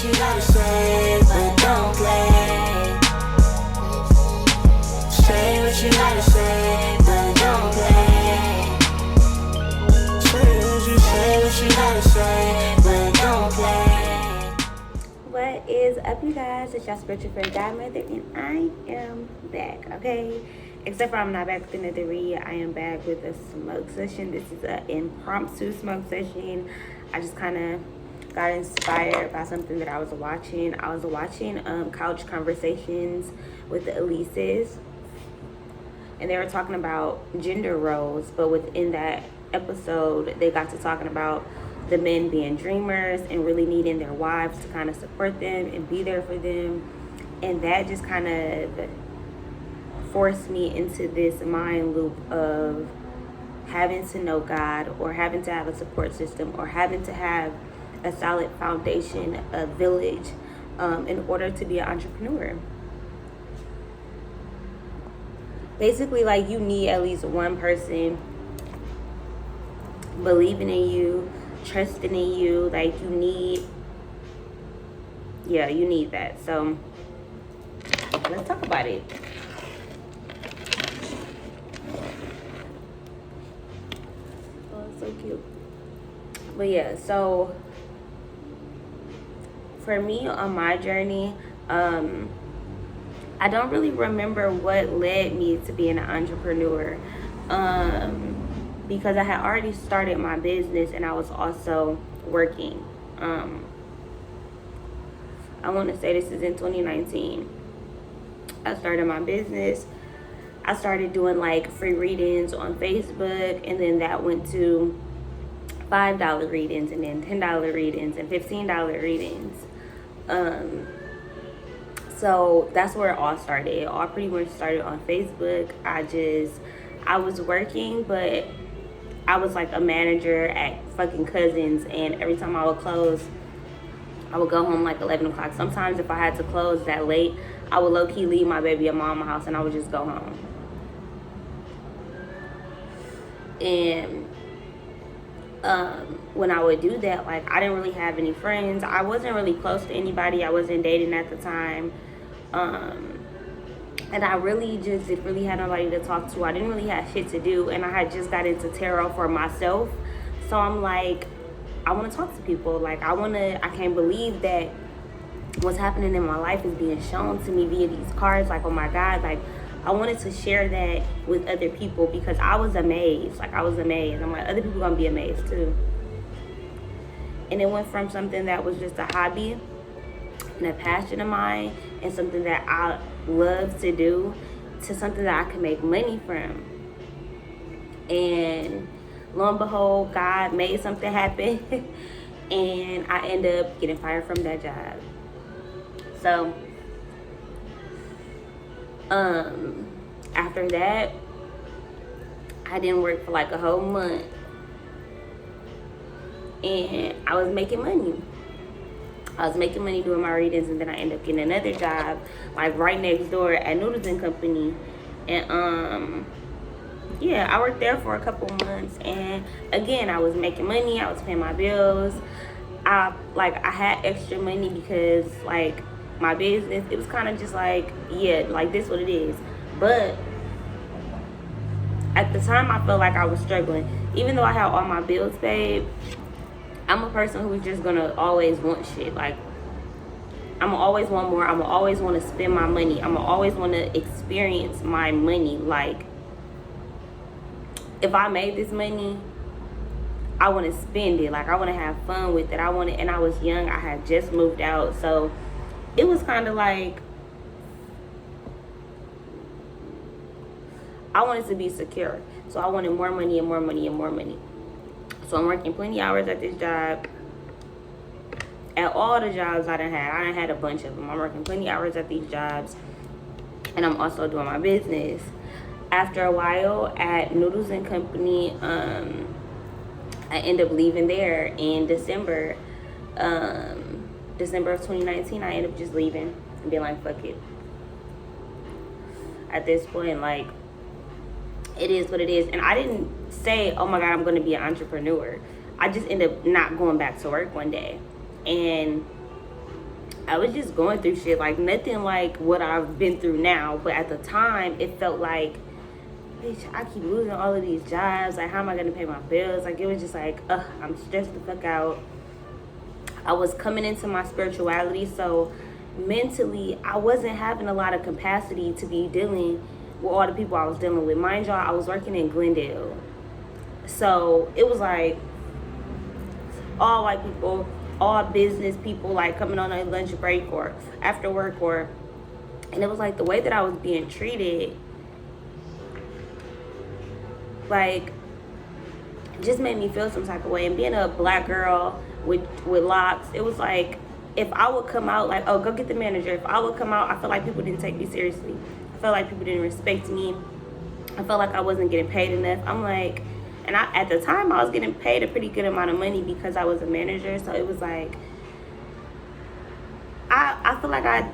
what you gotta say, but don't play. Say what you gotta say, but don't play. Say what you gotta say, but don't play. What is up, you guys? It's your spiritual friend Godmother, and I am back, okay? Except for I'm not back with another read. I am back with a smoke session. This is an impromptu smoke session. I just kind of got inspired by something that I was watching. I was watching Couch Conversations with the Elises, and they were talking about gender roles, but within that episode, they got to talking about the men being dreamers and really needing their wives to kind of support them and be there for them. And that just kind of forced me into this mind loop of having to know God, or having to have a support system, or having to have a solid foundation, a village, in order to be an entrepreneur. Basically, like, you need at least one person believing in you, trusting in you. Like, you need that. So let's talk about it. Oh, it's so cute. But yeah, so for me on my journey, I don't really remember what led me to being an entrepreneur, because I had already started my business and I was also working. I want to say this is in 2019. I started my business. I started doing like free readings on Facebook, and then that went to $5 readings, and then $10 readings, and $15 readings. So that's where it all started. It all pretty much started on Facebook. I was working, but I was like a manager at fucking Cousins, and every time I would close, I would go home like 11 o'clock. Sometimes if I had to close that late, I would low-key leave my baby at mama's house and I would just go home. And when I would do that, like, I didn't really have any friends. I wasn't really close to anybody. I wasn't dating at the time. And I really just didn't really have nobody to talk to. I didn't really have shit to do, and I had just got into tarot for myself. So I'm like, I want to talk to people. Like, I can't believe that what's happening in my life is being shown to me via these cards. Like, oh my God, like, I wanted to share that with other people because I was amazed. Like, I was amazed. I'm like, other people gonna be amazed too. And it went from something that was just a hobby and a passion of mine and something that I love to do to something that I can make money from. And lo and behold, God made something happen and I ended up getting fired from that job. So after that, I didn't work for like a whole month, and I was making money. I was making money doing my readings, and then I ended up getting another job, like right next door at Noodles and Company. And yeah, I worked there for a couple months, and again, I was making money. I was paying my bills. I had extra money because like my business, it was kind of just like, yeah, like this what it is. But at the time, I felt like I was struggling, even though I had all my bills paid. I'm a person who's just gonna always want shit. Like, I'm gonna always want more. I'm gonna always want to spend my money. I'm gonna always want to experience my money. Like, if I made this money, I want to spend it. Like, I want to have fun with it. And I was young. I had just moved out, so it was kind of like I wanted to be secure. So I wanted more money and more money and more money. So I'm working plenty hours at this job. At all the jobs I done had a bunch of them. I'm working plenty hours at these jobs, and I'm also doing my business. After a while at Noodles and Company, I ended up leaving there in December of 2019. I ended up just leaving and being like, fuck it. At this point, like, it is what it is. And I didn't say, oh my God, I'm going to be an entrepreneur. I just ended up not going back to work one day. And I was just going through shit, like nothing like what I've been through now. But at the time, it felt like, bitch, I keep losing all of these jobs. Like, how am I gonna pay my bills? Like, it was just like, I'm stressed the fuck out. I was coming into my spirituality, so mentally, I wasn't having a lot of capacity to be dealing with all the people I was dealing with. Mind y'all, I was working in Glendale. So it was like all white people, all business people, like coming on a lunch break or after work, and it was like the way that I was being treated, like, just made me feel some type of way. And being a black girl with locks, it was like, if I would come out like, oh, go get the manager, if I would come out, I felt like people didn't take me seriously. I felt like people didn't respect me. I felt like I wasn't getting paid enough. I'm like, and at the time, I was getting paid a pretty good amount of money because I was a manager. So it was like, I feel like I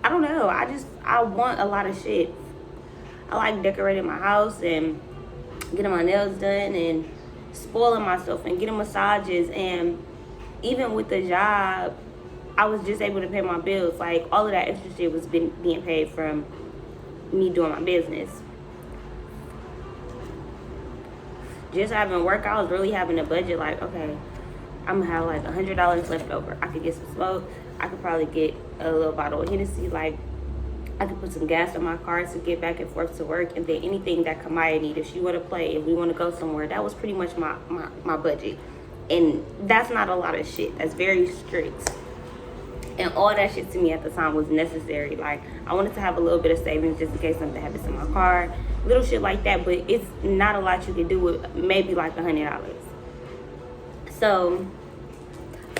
don't know. I want a lot of shit. I like decorating my house and getting my nails done and spoiling myself and getting massages. And even with the job, I was just able to pay my bills. Like, all of that extra shit was being paid from me doing my business. Just having work, I was really having a budget. Like, okay, I'm gonna have like $100 left over. I could get some smoke. I could probably get a little bottle of Hennessy. Like, I could put some gas in my car to get back and forth to work. And then anything that Kamaya needed, if she want to play, if we want to go somewhere, that was pretty much my budget. And that's not a lot of shit. That's very strict. And all that shit to me at the time was necessary. Like, I wanted to have a little bit of savings just in case something happens in my car. Little shit like that. But it's not a lot you can do with maybe like $100. So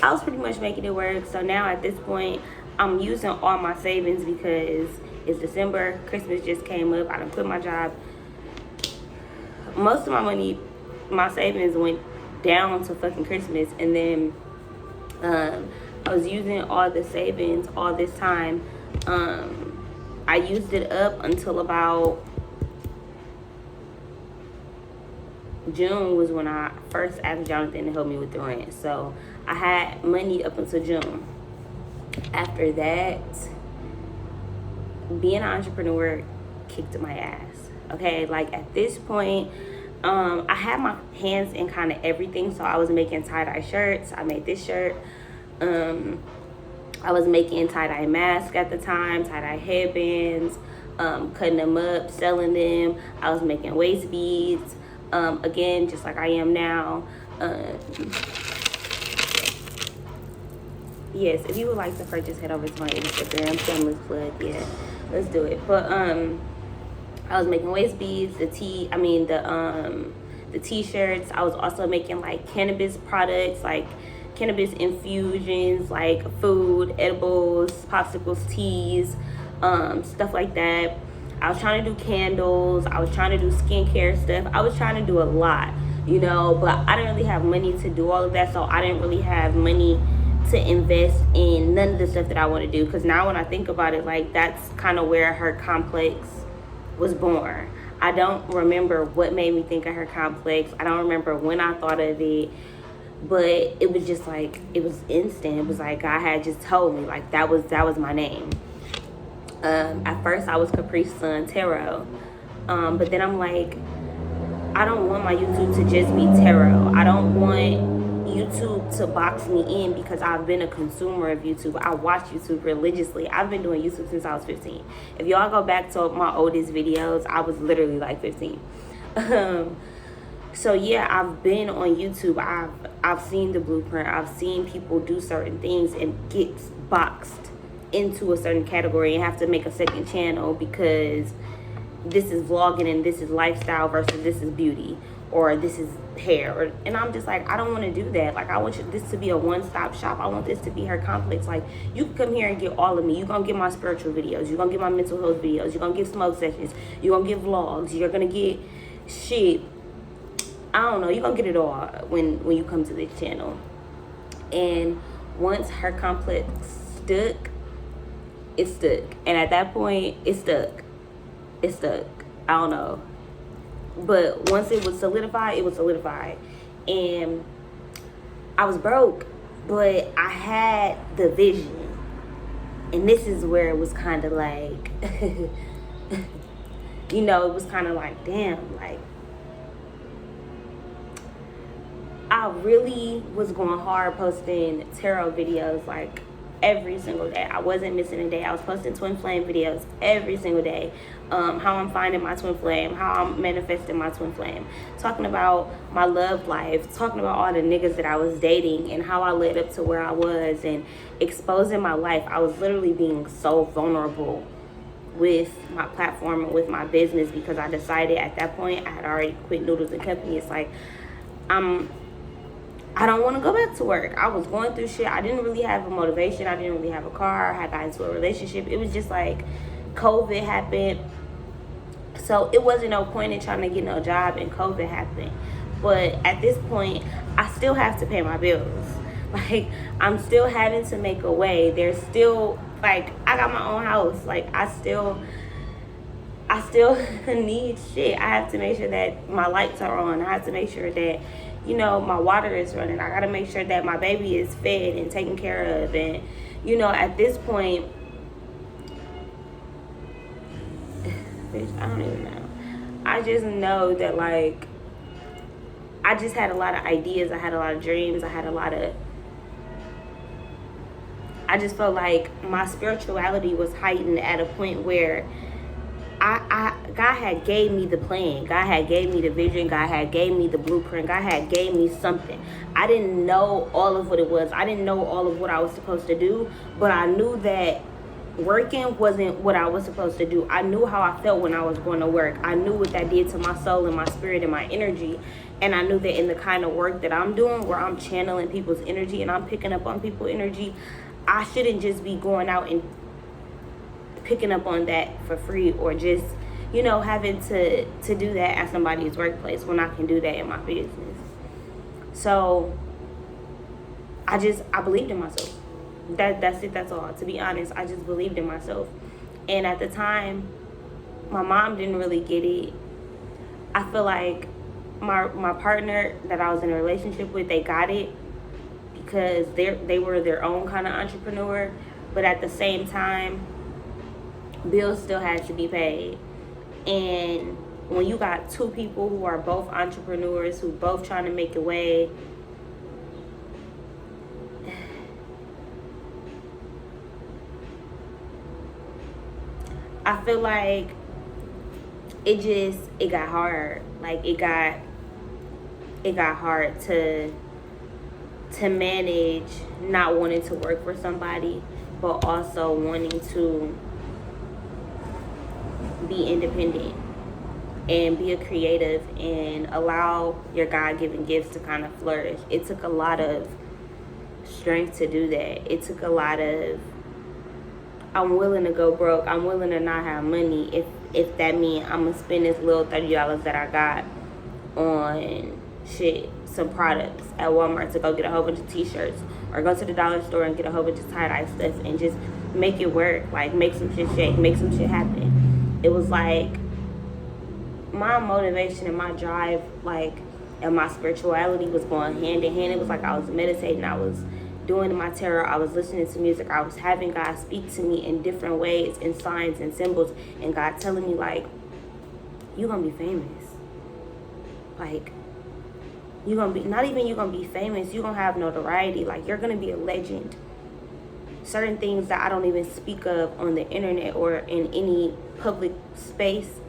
I was pretty much making it work. So now at this point, I'm using all my savings because it's December. Christmas just came up. I done quit my job. Most of my money, my savings went down to fucking Christmas. And then I was using all the savings all this time. I used it up until about June was when I first asked Jonathan to help me with the rent. So I had money up until June. After that, being an entrepreneur kicked my ass. Okay, like at this point, I had my hands in kind of everything. So I was making tie-dye shirts. I made this shirt. I was making tie-dye masks at the time, tie-dye headbands, cutting them up, selling them. I was making waist beads, again, just like I am now. Yes, if you would like to purchase, head over to my Instagram, shameless plug. Yeah, let's do it. But I was making waist beads, the t-shirts. I was also making like cannabis products, like cannabis infusions, like food, edibles, popsicles, teas, stuff like that. I was trying to do candles. I was trying to do skincare stuff. I was trying to do a lot, you know, but I didn't really have money to do all of that. So I didn't really have money to invest in none of the stuff that I want to do. Because now when I think about it, like, that's kind of where HerrComplexx was born. I don't remember what made me think of HerrComplexx. I don't remember when I thought of it. But it was just like, it was instant. It was like God had just told me, like, that was my name. At first I was Caprice Tarot. But then I'm like, I don't want my YouTube to just be tarot. I don't want YouTube to box me in because I've been a consumer of YouTube. I watch YouTube religiously. I've been doing YouTube since I was 15. If y'all go back to my oldest videos, I was literally like 15. So yeah, I've been on YouTube. I've seen the blueprint. I've seen people do certain things and get boxed into a certain category and have to make a second channel because this is vlogging and this is lifestyle versus this is beauty or this is hair. And I'm just like, I don't want to do that. Like, I want this to be a one-stop shop. I want this to be HerrComplexx. Like, you can come here and get all of me. You're going to get my spiritual videos. You're going to get my mental health videos. You're going to get smoke sessions. You're going to get vlogs. You're going to get shit. I don't know. You're going to get it all when you come to this channel. And once HerrComplexx stuck, it stuck. And at that point, it stuck. It stuck. I don't know. But once it was solidified, it was solidified. And I was broke. but I had the vision. And this is where it was kind of like, you know, it was kind of like, damn, like, I really was going hard posting tarot videos like every single day. I wasn't missing a day. I was posting twin flame videos every single day. How I'm finding my twin flame, how I'm manifesting my twin flame, talking about my love life, talking about all the niggas that I was dating and how I led up to where I was, and exposing my life. I was literally being so vulnerable with my platform and with my business, because I decided at that point, I had already quit Noodles and Company. It's like, I don't want to go back to work. I was going through shit. I didn't really have a motivation. I didn't really have a car. I had got into a relationship. It was just like COVID happened. So it wasn't no point in trying to get no job, and COVID happened. But at this point, I still have to pay my bills. Like, I'm still having to make a way. There's still, like, I got my own house. Like, I still need shit. I have to make sure that my lights are on. I have to make sure that, you know, my water is running. I got to make sure that my baby is fed and taken care of. And, you know, at this point, bitch, I don't even know. I just know that, like, I just had a lot of ideas. I had a lot of dreams. I just felt like my spirituality was heightened at a point where God had gave me the plan. God had gave me the vision. God had gave me the blueprint. God had gave me something. I didn't know all of what it was. I didn't know all of what I was supposed to do, but I knew that working wasn't what I was supposed to do. I knew how I felt when I was going to work. I knew what that did to my soul and my spirit and my energy. And I knew that in the kind of work that I'm doing, where I'm channeling people's energy and I'm picking up on people's energy, I shouldn't just be going out and picking up on that for free, or just, you know, having to do that at somebody's workplace when I can do that in my business. So I believed in myself. That's it. That's all. To be honest, I just believed in myself. And at the time, my mom didn't really get it. I feel like my partner that I was in a relationship with, they got it because they were their own kind of entrepreneur. But at the same time, bills still had to be paid. And when you got two people who are both entrepreneurs, who both trying to make a way, I feel like it got hard. Like, it got hard to manage not wanting to work for somebody, but also wanting to be independent and be a creative and allow your God-given gifts to kind of flourish. It took a lot of strength to do that. It took a lot of, I'm willing to go broke. I'm willing to not have money if that means I'm gonna spend this little $30 that I got on some products at Walmart to go get a whole bunch of t-shirts, or go to the dollar store and get a whole bunch of tie-dye stuff and just make it work. Like, make some shit shake, make some shit happen. It was like my motivation and my drive, like, and my spirituality was going hand in hand. It was like I was meditating, I was doing my tarot, I was listening to music, I was having God speak to me in different ways, in signs and symbols, and God telling me, like, you're gonna be famous. Like, you're gonna be, not even you're gonna be famous, you're gonna have notoriety. Like, you're gonna be a legend. Certain things that I don't even speak of on the internet or in any public space,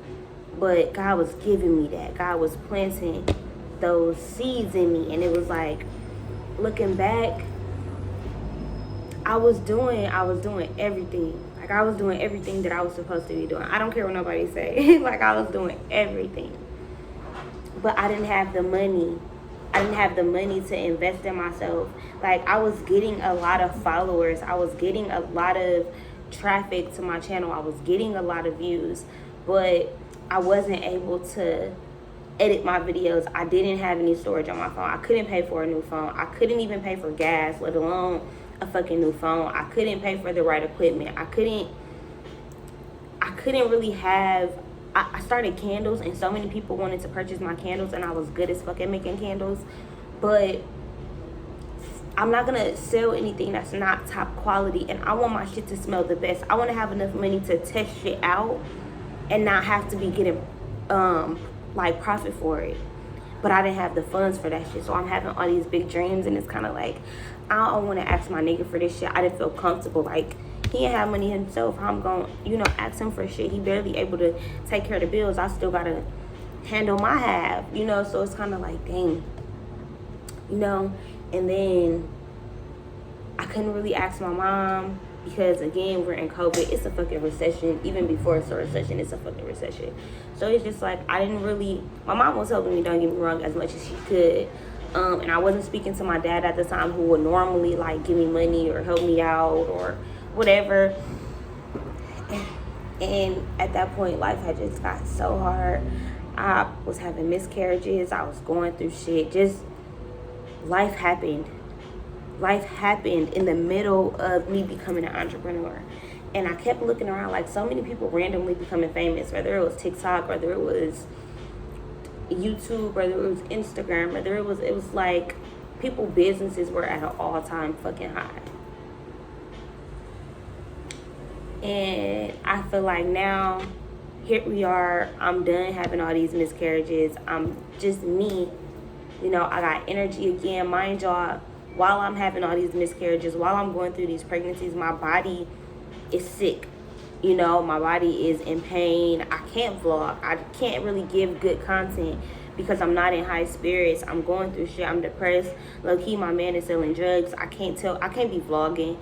but God was giving me that. God was planting those seeds in me. And it was like, looking back, I was doing everything. Like, I was doing everything that I was supposed to be doing. I don't care what nobody say. Like, I was doing everything. But I didn't have the money. I didn't have the money to invest in myself. Like, I was getting a lot of followers. I was getting a lot of traffic to my channel. I was getting a lot of views. But I wasn't able to edit my videos. I didn't have any storage on my phone. I couldn't pay for a new phone. I couldn't even pay for gas, let alone a fucking new phone. I couldn't pay for the right equipment. I couldn't really have, I started candles, and so many people wanted to purchase my candles, and I was good as fuck at making candles, but I'm not gonna sell anything that's not top quality, and I want my shit to smell the best. I want to have enough money to test shit out and not have to be getting like profit for it. But I didn't have the funds for that shit, so I'm having all these big dreams, and it's kind of like I don't want to ask my nigga for this shit. I didn't feel comfortable. Like, he didn't have money himself. I'm going, ask him for shit. He barely able to take care of the bills. I still gotta handle my half, so it's kind of like, dang, and then I couldn't really ask my mom because, again, we're in COVID. It's a fucking recession. Even before it's a recession, it's a fucking recession. So it's just like, I didn't really, my mom was helping me, don't get me wrong, as much as she could. And I wasn't speaking to my dad at the time, who would normally like give me money or help me out or whatever. And at that point, life had just got so hard. I was having miscarriages. I was going through shit. Just life happened. Life happened in the middle of me becoming an entrepreneur. And I kept looking around, like, so many people randomly becoming famous, whether it was TikTok, whether it was YouTube, whether it was Instagram, whether it was like people businesses were at an all-time fucking high. And I feel like now, here we are, I'm done having all these miscarriages. I'm just me. I got energy again. Mind y'all, while I'm having all these miscarriages, while I'm going through these pregnancies, my body is sick. My body is in pain. I can't vlog. I can't really give good content because I'm not in high spirits. I'm going through shit. I'm depressed. Low key, my man is selling drugs. I can't be vlogging.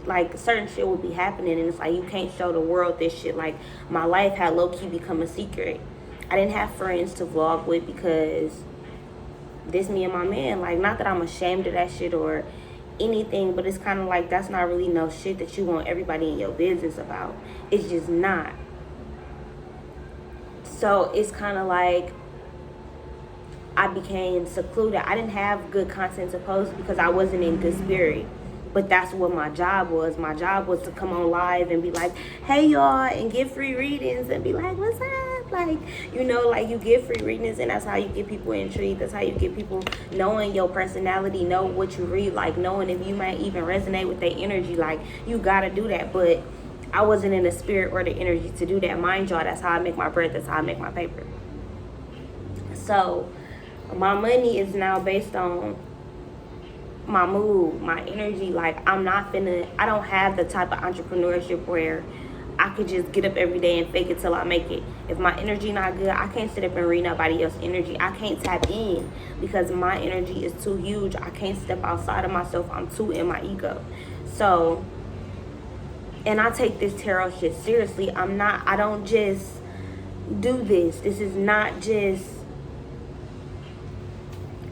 Like certain shit will be happening, and it's like you can't show the world this shit. Like, my life had low key become a secret. I didn't have friends to vlog with because this me and my man. Like, not that I'm ashamed of that shit or anything, but it's kind of like that's not really no shit that you want everybody in your business about. It's just not. So it's kind of like I became secluded. I didn't have good content to post because I wasn't in good spirit. But that's what my job was. My job was to come on live and be like, hey y'all, and give free readings and be like, what's up? Like, you give free readings, and that's how you get people intrigued. That's how you get people knowing your personality, know what you read, like knowing if you might even resonate with their energy. Like, you gotta do that. But I wasn't in the spirit or the energy to do that. Mind y'all, that's how I make my bread. That's how I make my paper. So my money is now based on my mood, my energy. Like, I don't have the type of entrepreneurship where I could just get up every day and fake it till I make it. If my energy not good, I can't sit up and read nobody else's energy. I can't tap in because my energy is too huge. I can't step outside of myself. I'm too in my ego. So, and I take this tarot shit seriously. I don't just do this. This is not just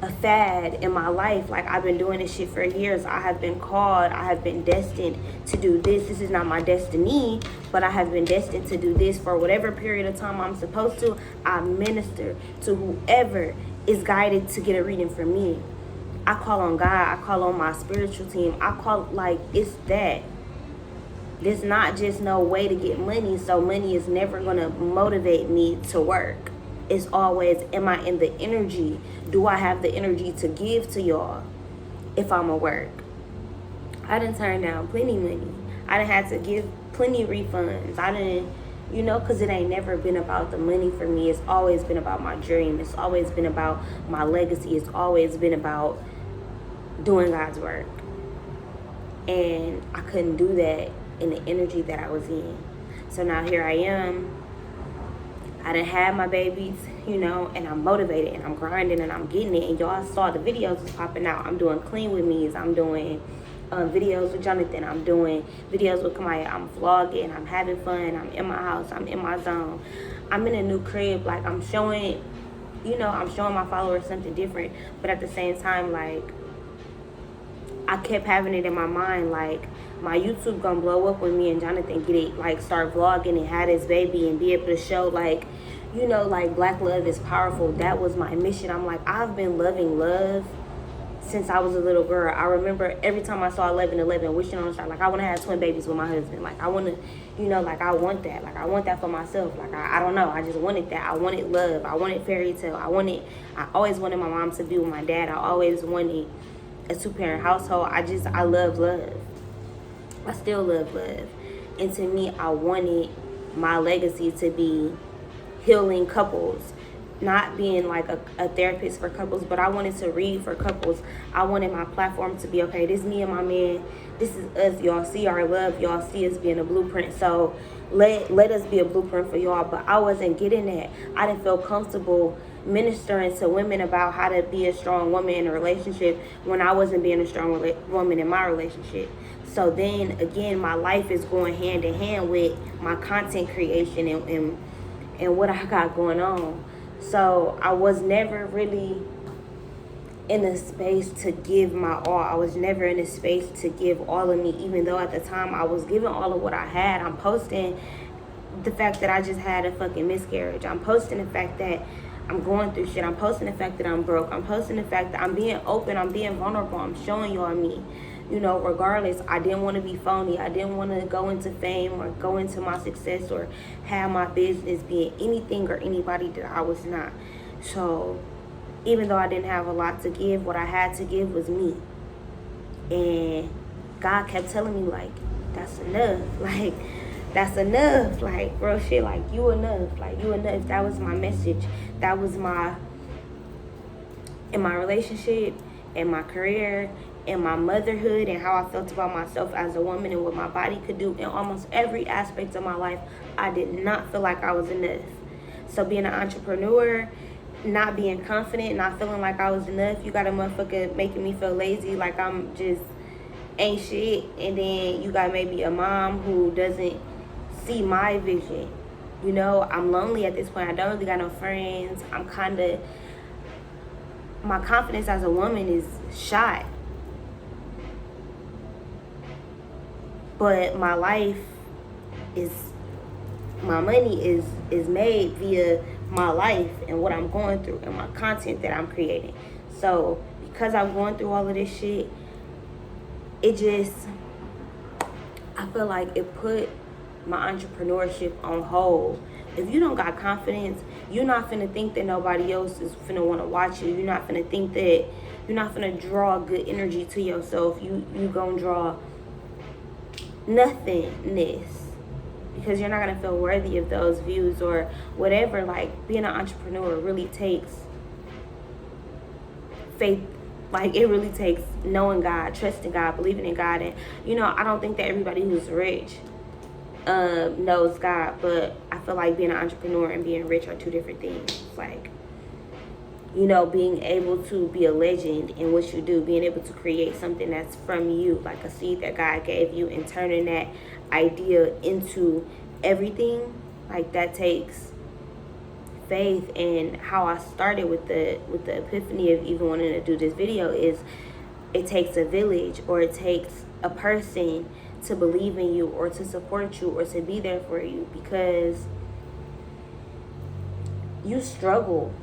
a fad in my life. Like, I've been doing this shit for years. I have been called, I have been destined to do this. This is not my destiny, but I have been destined to do this for whatever period of time I'm supposed to. I minister to whoever is guided to get a reading from me. I call on God. I call on my spiritual team. It's that. There's not just no way to get money, so money is never gonna motivate me to work. It's always, am I in the energy? Do I have the energy to give to y'all if I'm at work? I done turned down plenty money. I done had to give plenty refunds. I didn't, because it ain't never been about the money for me. It's always been about my dream. It's always been about my legacy. It's always been about doing God's work. And I couldn't do that in the energy that I was in. So now here I am. I done had my babies, and I'm motivated and I'm grinding and I'm getting it. And y'all saw the videos was popping out. I'm doing clean with me's. I'm doing videos with Jonathan. I'm doing videos with Kamaya. I'm vlogging. I'm having fun. I'm in my house. I'm in my zone. I'm in a new crib. Like, I'm showing my followers something different. But at the same time, like, I kept having it in my mind, like, my YouTube gonna blow up when me and Jonathan get it, like, start vlogging and have this baby and be able to show, like, like, black love is powerful. That was my mission. I'm like, I've been loving love since I was a little girl. I remember every time I saw 11:11 wishing on a star, like, I want to have twin babies with my husband. Like, I want to, like, I want that. Like, I want that for myself. Like, I don't know. I just wanted that. I wanted love. I wanted fairy tale. I always wanted my mom to be with my dad. I always wanted a two-parent household. I love love. I still love love. And to me, I wanted my legacy to be healing couples, not being like a therapist for couples, but I wanted to read for couples. I wanted my platform to be, okay, this is me and my man, this is us, y'all see our love, y'all see us being a blueprint, so let us be a blueprint for y'all. But I wasn't getting that. I didn't feel comfortable ministering to women about how to be a strong woman in a relationship when I wasn't being a strong woman in my relationship. So then again, my life is going hand in hand with my content creation and what I got going on. So I was never really in a space to give my all. I was never in a space to give all of me, even though at the time I was giving all of what I had. I'm posting the fact that I just had a fucking miscarriage. I'm posting the fact that I'm going through shit. I'm posting the fact that I'm broke. I'm posting the fact that I'm being open. I'm being vulnerable. I'm showing y'all me. You know, regardless, I didn't want to be phony. I didn't want to go into fame or go into my success or have my business being anything or anybody that I was not. So even though I didn't have a lot to give, what I had to give was me. And God kept telling me, like, that's enough. Like, that's enough. Like, real shit, like, you enough. Like, you enough. That was my message. That was my, in my relationship, in my career, in my motherhood, and how I felt about myself as a woman and what my body could do in almost every aspect of my life. I did not feel like I was enough. So being an entrepreneur, not being confident, not feeling like I was enough, you got a motherfucker making me feel lazy, like I'm just ain't shit. And then you got maybe a mom who doesn't see my vision. You know, I'm lonely at this point. I don't really got no friends. I'm kind of, my confidence as a woman is shot. But my life is, my money is made via my life and what I'm going through and my content that I'm creating. So because I'm going through all of this shit, it just, I feel like it put my entrepreneurship on hold. If you don't got confidence, you're not finna think that nobody else is finna want to watch you. You're not finna think that, you're not finna draw good energy to yourself. You gonna draw nothingness, because you're not going to feel worthy of those views or whatever. Like, being an entrepreneur really takes faith. Like, it really takes knowing God, trusting God, believing in God. And, you know, I don't think that everybody who's rich knows God, but I feel like being an entrepreneur and being rich are two different things. Like, you know, being able to be a legend in what you do, being able to create something that's from you, like a seed that God gave you, and turning that idea into everything, like, that takes faith. And how I started with the epiphany of even wanting to do this video is, it takes a village, or it takes a person to believe in you or to support you or to be there for you, because you struggle.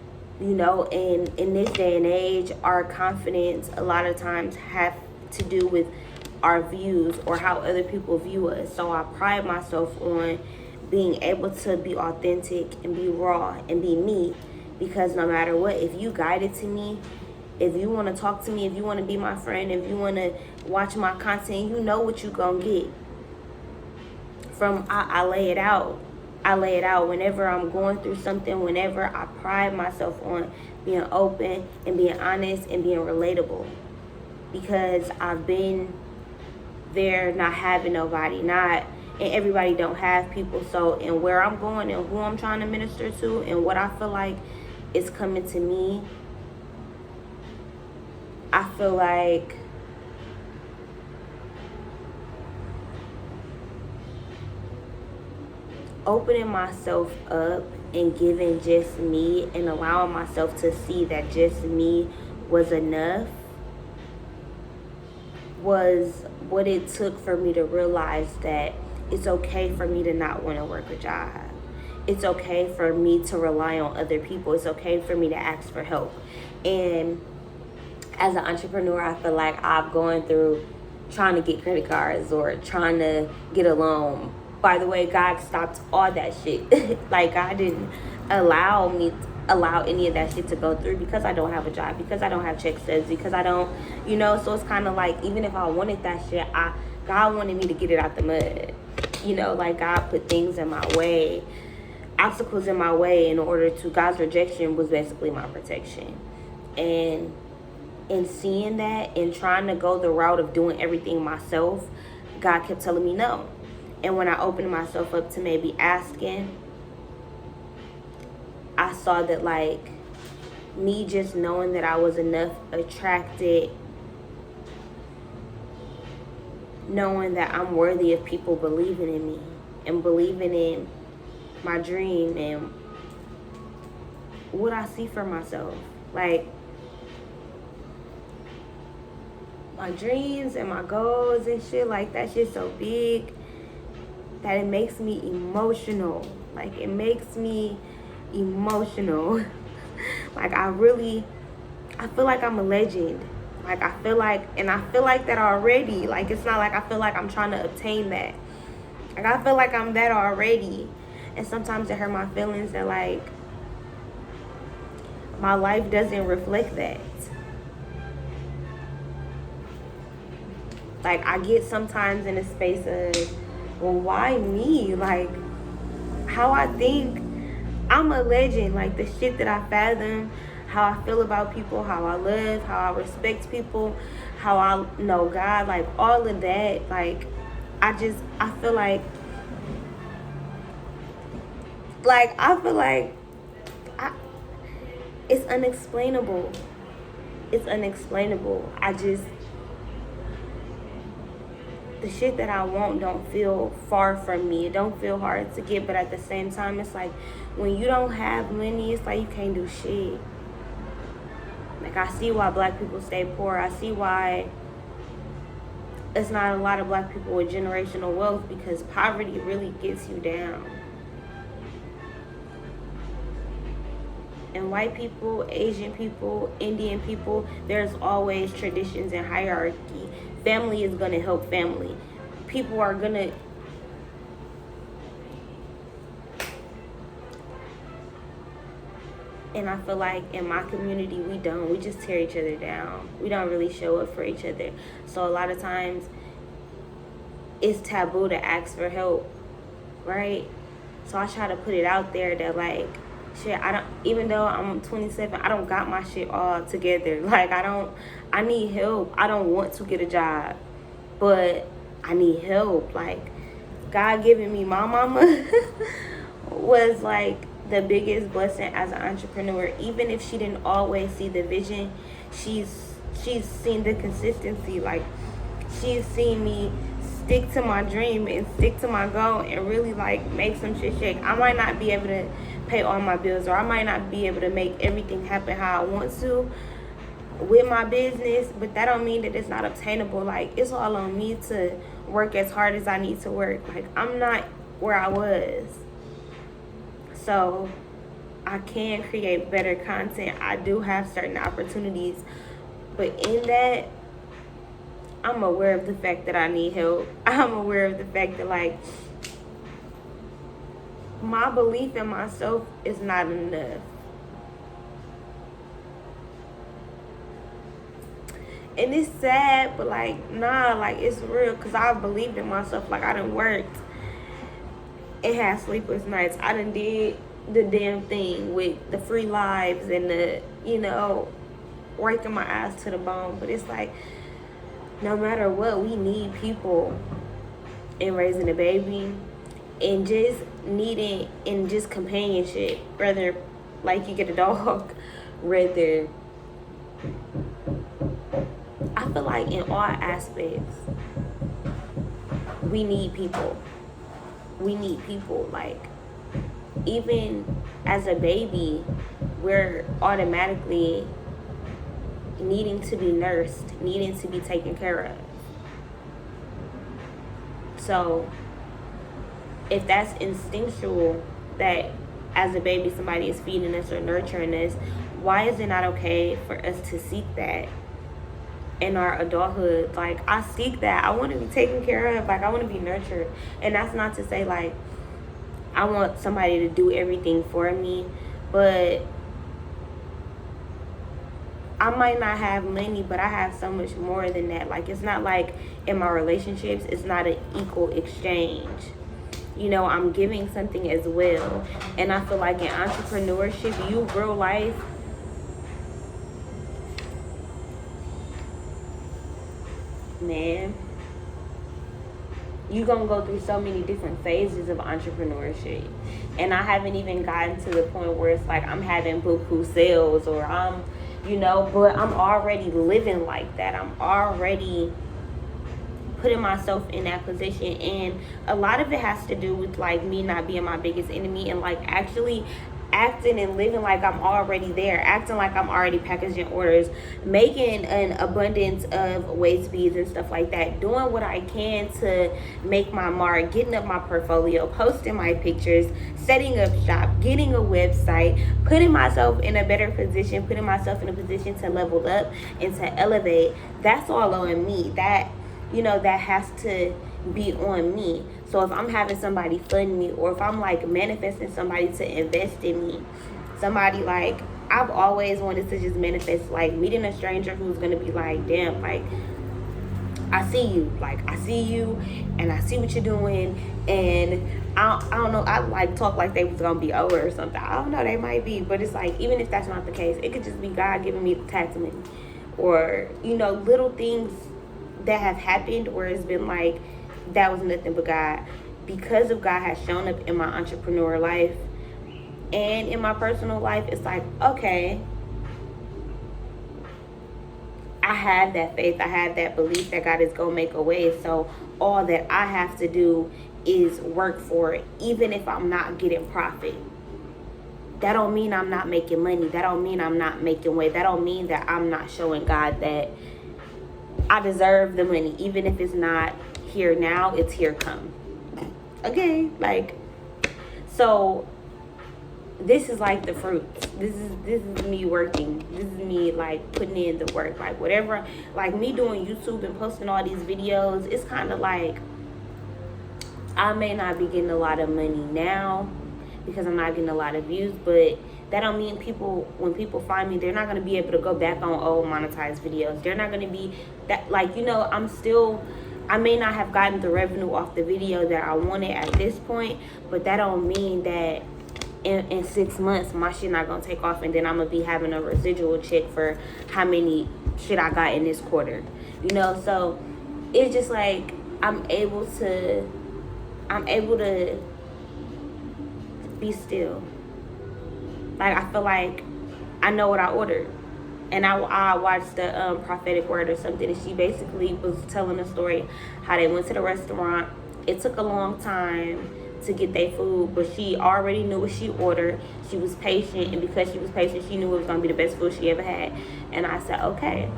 You know, and in this day and age, our confidence a lot of times have to do with our views or how other people view us. So I pride myself on being able to be authentic and be raw and be me, because no matter what, if you guided to me, if you want to talk to me, if you want to be my friend, if you want to watch my content, you know what you gonna get. From I lay it out. I lay it out whenever I'm going through something, whenever I pride myself on being open and being honest and being relatable. Because I've been there not having nobody, and everybody don't have people. So, and where I'm going and who I'm trying to minister to and what I feel like is coming to me, I feel like opening myself up and giving just me and allowing myself to see that just me was enough was what it took for me to realize that it's okay for me to not want to work a job. It's okay for me to rely on other people. It's okay for me to ask for help. And as an entrepreneur, I feel like I've gone through trying to get credit cards or trying to get a loan. By the way, God stopped all that shit. Like, God didn't allow me allow any of that shit to go through, because I don't have a job, because I don't have check stubs, because I don't, so it's kind of like, even if I wanted that shit, God wanted me to get it out the mud. Like God put things in my way, obstacles in my way, in order to, God's rejection was basically my protection. And in seeing that and trying to go the route of doing everything myself, God kept telling me no. And when I opened myself up to maybe asking, I saw that, like, me just knowing that I was enough attracted, knowing that I'm worthy of people believing in me and believing in my dream and what I see for myself. Like, my dreams and my goals and shit, like, that shit's so big that it makes me emotional. Like, it makes me emotional. Like, I feel like I'm a legend. Like, I feel like that already. Like, it's not like I feel like I'm trying to obtain that. Like, I feel like I'm that already. And sometimes it hurt my feelings that, like, my life doesn't reflect that. Like, I get sometimes in a space of, well, why me? Like, how I think I'm a legend. Like, the shit that I fathom, how I feel about people, how I live, how I respect people, how I know God, like, all of that. Like, I feel like it's unexplainable. It's unexplainable. The shit that I want don't feel far from me. It don't feel hard to get, but at the same time, it's like, when you don't have money, it's like you can't do shit. Like, I see why black people stay poor. I see why it's not a lot of black people with generational wealth, because poverty really gets you down. And white people, Asian people, Indian people, there's always traditions and hierarchy. Family is going to help family. People are going to... And I feel like in my community, we just tear each other down. We don't really show up for each other. So a lot of times, it's taboo to ask for help, right? So I try to put it out there that, like, shit, even though I'm 27, I don't got my shit all together. Like, I need help. I don't want to get a job, but I need help. Like, God giving me my mama was, like, the biggest blessing as an entrepreneur. Even if she didn't always see the vision, she's seen the consistency. Like, she's seen me stick to my dream and stick to my goal and really, like, make some shit shake. I might not be able to pay all my bills, or I might not be able to make everything happen how I want to with my business, but that don't mean that it's not obtainable. Like, it's all on me to work as hard as I need to work. Like, I'm not where I was, so I can create better content. I do have certain opportunities, but in that, I'm aware of the fact that I need help. I'm aware of the fact that, like, my belief in myself is not enough. And it's sad, but, like, nah, like, it's real, because I believed in myself. Like, I done worked and had sleepless nights. I done did the damn thing with the free lives and the, working my ass to the bone. But it's like, no matter what, we need people in raising a baby and just needing, and just companionship. Whether, like, you get a dog, whether, I feel like in all aspects, we need people. We need people. Like, even as a baby, we're automatically needing to be nursed, needing to be taken care of. So if that's instinctual, that as a baby somebody is feeding us or nurturing us, why is it not okay for us to seek that in our adulthood? Like, I seek that. I want to be taken care of. Like, I want to be nurtured. And that's not to say, like, I want somebody to do everything for me, but I might not have money, but I have so much more than that. Like, it's not like in my relationships, it's not an equal exchange. You know, I'm giving something as well. And I feel like in entrepreneurship, you grow life. Man, you're gonna go through so many different phases of entrepreneurship. And I haven't even gotten to the point where it's like I'm having buku sales, or I'm, you know, but I'm already living like that. I'm already putting myself in that position. And a lot of it has to do with like me not being my biggest enemy, and like actually acting and living like I'm already there, acting like I'm already packaging orders, making an abundance of waist beads and stuff like that, doing what I can to make my mark, getting up my portfolio, posting my pictures, setting up shop, getting a website, putting myself in a better position, putting myself in a position to level up and to elevate. That's all on me. That, you know, that has to be on me. So if I'm having somebody fund me, or if I'm like manifesting somebody to invest in me, somebody like, I've always wanted to just manifest like meeting a stranger who's gonna be like, damn, like I see you, like I see you and I see what you're doing, and I don't know, I like talk like they was gonna be over or something. I don't know, they might be, but it's like, even if that's not the case, it could just be God giving me the tax money, or, you know, little things that have happened where it's been like, that was nothing but God. Because of God has shown up in my entrepreneur life and in my personal life, it's like, okay, I have that faith, I have that belief that God is gonna make a way. So all that I have to do is work for it, even if I'm not getting profit. That don't mean I'm not making money. That don't mean I'm not making way. That don't mean that I'm not showing God that I deserve the money, even if it's not here now, it's here come. Okay, like, so this is like the fruit. This is me working. This is me like putting in the work. Like whatever, like me doing YouTube and posting all these videos, it's kind of like I may not be getting a lot of money now because I'm not getting a lot of views, but that don't mean people, when people find me, they're not going to be able to go back on old monetized videos. They're not going to be that, like, you know, I may not have gotten the revenue off the video that I wanted at this point, but that don't mean that in 6 months my shit not going to take off, and then I'm going to be having a residual check for how many shit I got in this quarter. You know, so it's just like I'm able to be still. Like, I feel like I know what I ordered. And I watched the prophetic word or something, and she basically was telling a story how they went to the restaurant. It took a long time to get their food, but she already knew what she ordered. She was patient, and because she was patient, she knew it was going to be the best food she ever had. And I said, okay,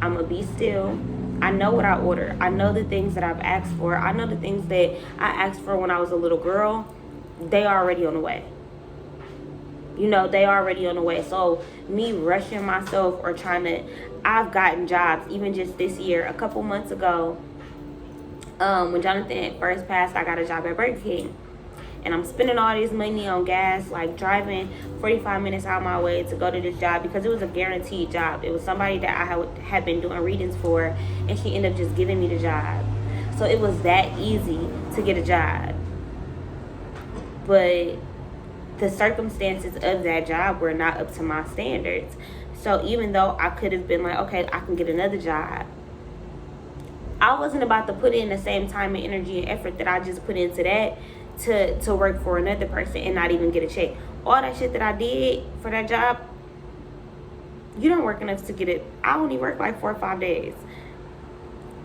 I'm going to be still. I know what I ordered. I know the things that I've asked for. I know the things that I asked for when I was a little girl. They are already on the way. You know, they already on the way. So me rushing myself or I've gotten jobs even just this year. A couple months ago, when Jonathan first passed, I got a job at Burger King. And I'm spending all this money on gas, like driving 45 minutes out of my way to go to this job because it was a guaranteed job. It was somebody that I had been doing readings for, and she ended up just giving me the job. So it was that easy to get a job. But the circumstances of that job were not up to my standards. So even though I could have been like, okay, I can get another job, I wasn't about to put in the same time and energy and effort that I just put into that to work for another person and not even get a check. All that shit that I did for that job, you don't work enough to get it. I only work like 4 or 5 days.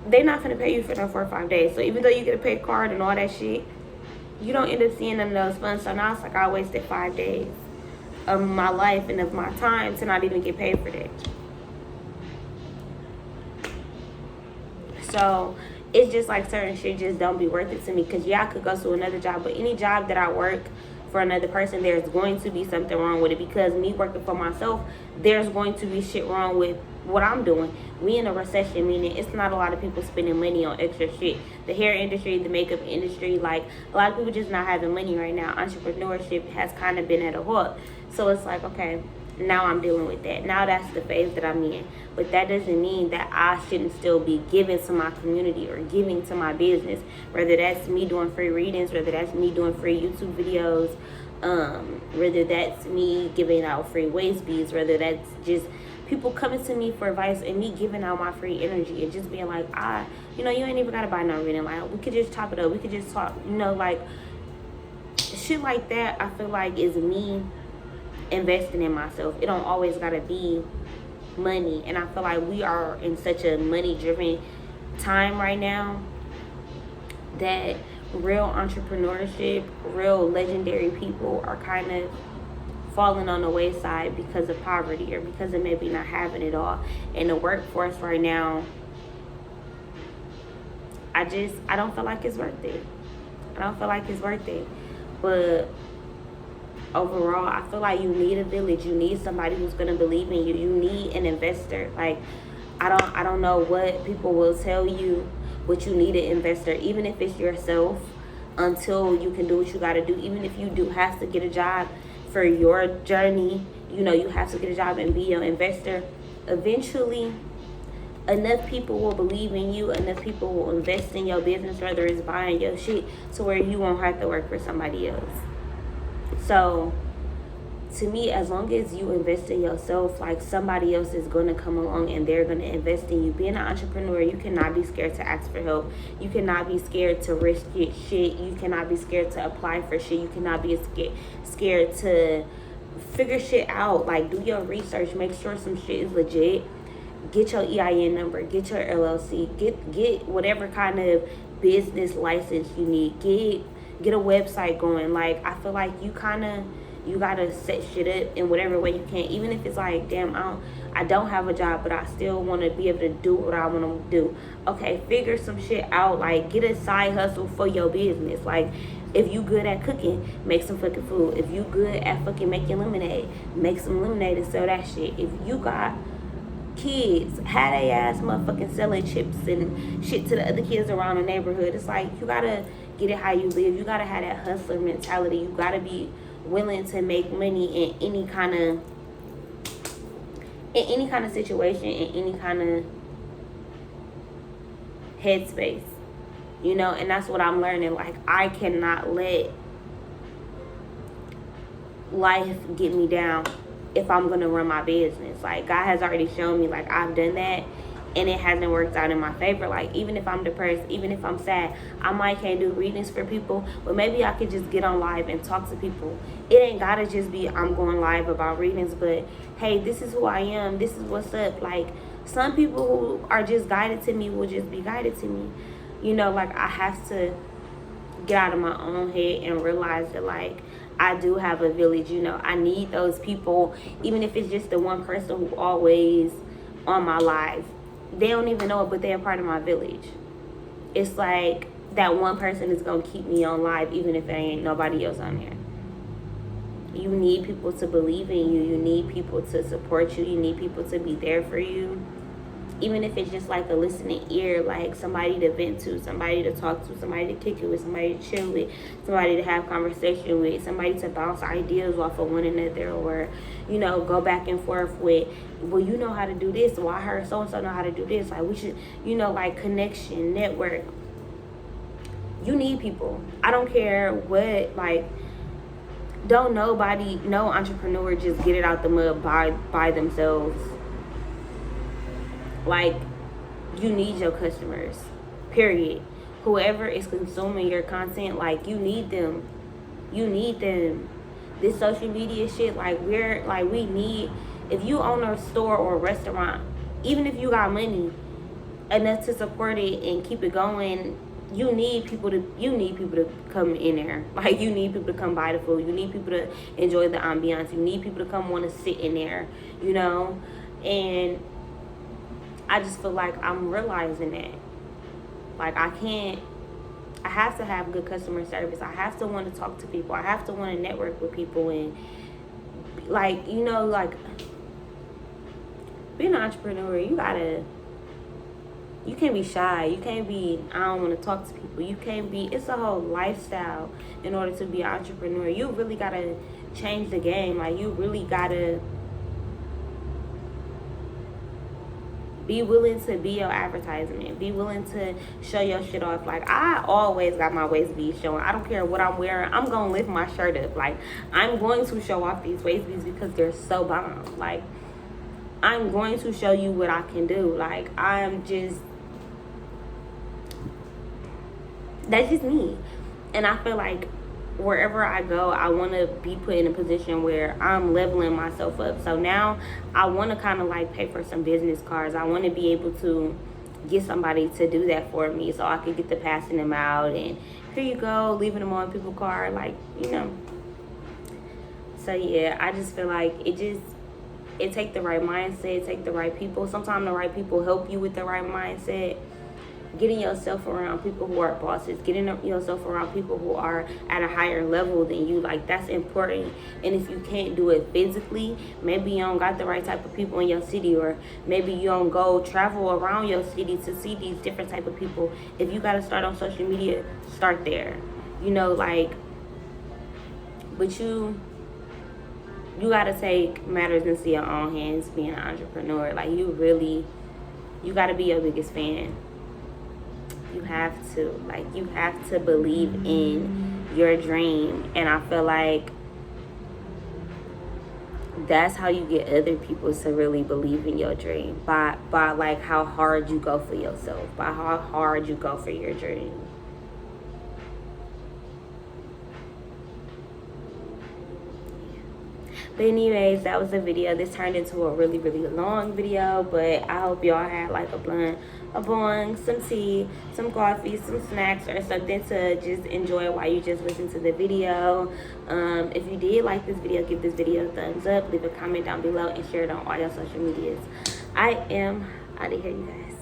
They're not gonna pay you for no 4 or 5 days. So even though you get a pay card and all that shit, you don't end up seeing none of those funds. So now it's like I wasted 5 days of my life and of my time to not even get paid for that. So it's just like certain shit just don't be worth it to me. Because yeah, I could go to another job, but any job that I work for another person, there's going to be something wrong with it. Because me working for myself, there's going to be shit wrong with what I'm doing. We in a recession, meaning it's not a lot of people spending money on extra shit. The hair industry, the makeup industry, like a lot of people just not having money right now. Entrepreneurship has kind of been at a halt. So it's like, okay, Now I'm dealing with that. Now that's the phase that I'm in. But that doesn't mean that I shouldn't still be giving to my community or giving to my business. Whether that's me doing free readings, whether that's me doing free YouTube videos, whether that's me giving out free waist beads, whether that's just people coming to me for advice and me giving out my free energy and just being like, you ain't even gotta buy no reading. Like, we could just chop it up. We could just talk, like shit like that. I feel like is me investing in myself. It don't always gotta be money. And I feel like we are in such a money driven time right now that real entrepreneurship, real legendary people are kind of falling on the wayside because of poverty or because of maybe not having it all. In the workforce right now, I don't feel like it's worth it. I don't feel like it's worth it. But overall, I feel like you need a village. You need somebody who's gonna believe in you. You need an investor. Like, I don't know what people will tell you, but you need an investor, even if it's yourself, until you can do what you gotta do. Even if you do have to get a job for your journey, you have to get a job and be your investor. Eventually, enough people will believe in you, enough people will invest in your business, whether it's buying your shit, to where you won't have to work for somebody else. So to me, as long as you invest in yourself, like, somebody else is going to come along and they're going to invest in you. Being an entrepreneur, you cannot be scared to ask for help. You cannot be scared to risk your shit. You cannot be scared to apply for shit. You cannot be scared to figure shit out. Like, do your research. Make sure some shit is legit. Get your EIN number. Get your LLC. Get whatever kind of business license you need. Get a website going. Like, I feel like you gotta set shit up in whatever way you can. Even if it's like, damn, I don't have a job, but I still want to be able to do what I want to do. Okay, figure some shit out. Like, get a side hustle for your business. Like, if you good at cooking, make some fucking food. If you good at fucking making lemonade, make some lemonade and sell that shit. If you got kids, have they ass motherfucking selling chips and shit to the other kids around the neighborhood. It's like, you gotta get it how you live. You gotta have that hustler mentality. You gotta be willing to make money in any kind of situation, in any kind of headspace, and that's what I'm learning. Like, I cannot let life get me down if I'm gonna run my business. Like, God has already shown me, like, I've done that and it hasn't worked out in my favor. Like, even if I'm depressed, even if I'm sad, I might can't do readings for people, but maybe I could just get on live and talk to people. It ain't gotta just be I'm going live about readings, but hey, this is who I am, this is what's up. Like, some people who are just guided to me will just be guided to me. Like, I have to get out of my own head and realize that, like, I do have a village. I need those people, even if it's just the one person who always on my live. They don't even know it, but they're part of my village. It's like that one person is going to keep me on live, even if there ain't nobody else on there. You need people to believe in you. You need people to support you. You need people to be there for you. Even if it's just like a listening ear, like somebody to vent to, somebody to talk to, somebody to kick it with, somebody to chill with, somebody to have conversation with, somebody to bounce ideas off of one another, or, go back and forth with, well, you know how to do this, well, I heard so-and-so know how to do this. Like, we should, like, connection, network. You need people. I don't care what, like, don't no entrepreneur just get it out the mud by themselves. Like, you need your customers, period. Whoever is consuming your content, like, you need them. This social media shit, like, we need, if you own a store or a restaurant, even if you got money enough to support it and keep it going, you need people to come in there. Like, you need people to come buy the food. You need people to enjoy the ambiance. You need people to come want to sit in there, and I just feel like I'm realizing that. Like, I have to have good customer service. I have to want to talk to people. I have to want to network with people. And, like, like, being an entrepreneur, you can't be shy. You can't be, I don't want to talk to people. You can't be, it's a whole lifestyle in order to be an entrepreneur. You really got to change the game. Like, you really got to Be willing to be your advertisement. Be willing to show your shit off. Like, I always got my waist beads showing. I don't care what I'm wearing. I'm going to lift my shirt up. Like, I'm going to show off these waist beads because they're so bomb. Like, I'm going to show you what I can do. Like, that's just me. And I feel like wherever I go, I want to be put in a position where I'm leveling myself up. So now I want to kind of like pay for some business cards. I want to be able to get somebody to do that for me so I can get to passing them out and here you go, leaving them on people's card, like, you know. So yeah, I just feel like it take the right mindset, take the right people. Sometimes the right people help you with the right mindset. Getting yourself around people who are bosses, getting yourself around people who are at a higher level than you, like, that's important. And if you can't do it physically, maybe you don't got the right type of people in your city, or maybe you don't go travel around your city to see these different type of people. If you got to start on social media, start there, you know, like, but you got to take matters into your own hands being an entrepreneur. Like, you got to be your biggest fan. You have to believe in your dream. And I feel like that's how you get other people to really believe in your dream, by like how hard you go for yourself, by how hard you go for your dream. But anyways, that was the video. This turned into a really, really long video, but I hope y'all had like a blunt, a bong, some tea, some coffee, some snacks, or something to just enjoy while you just listen to the video. If you did like this video, give this video a thumbs up, leave a comment down below, and share it on all your social medias. I am out of here, you guys.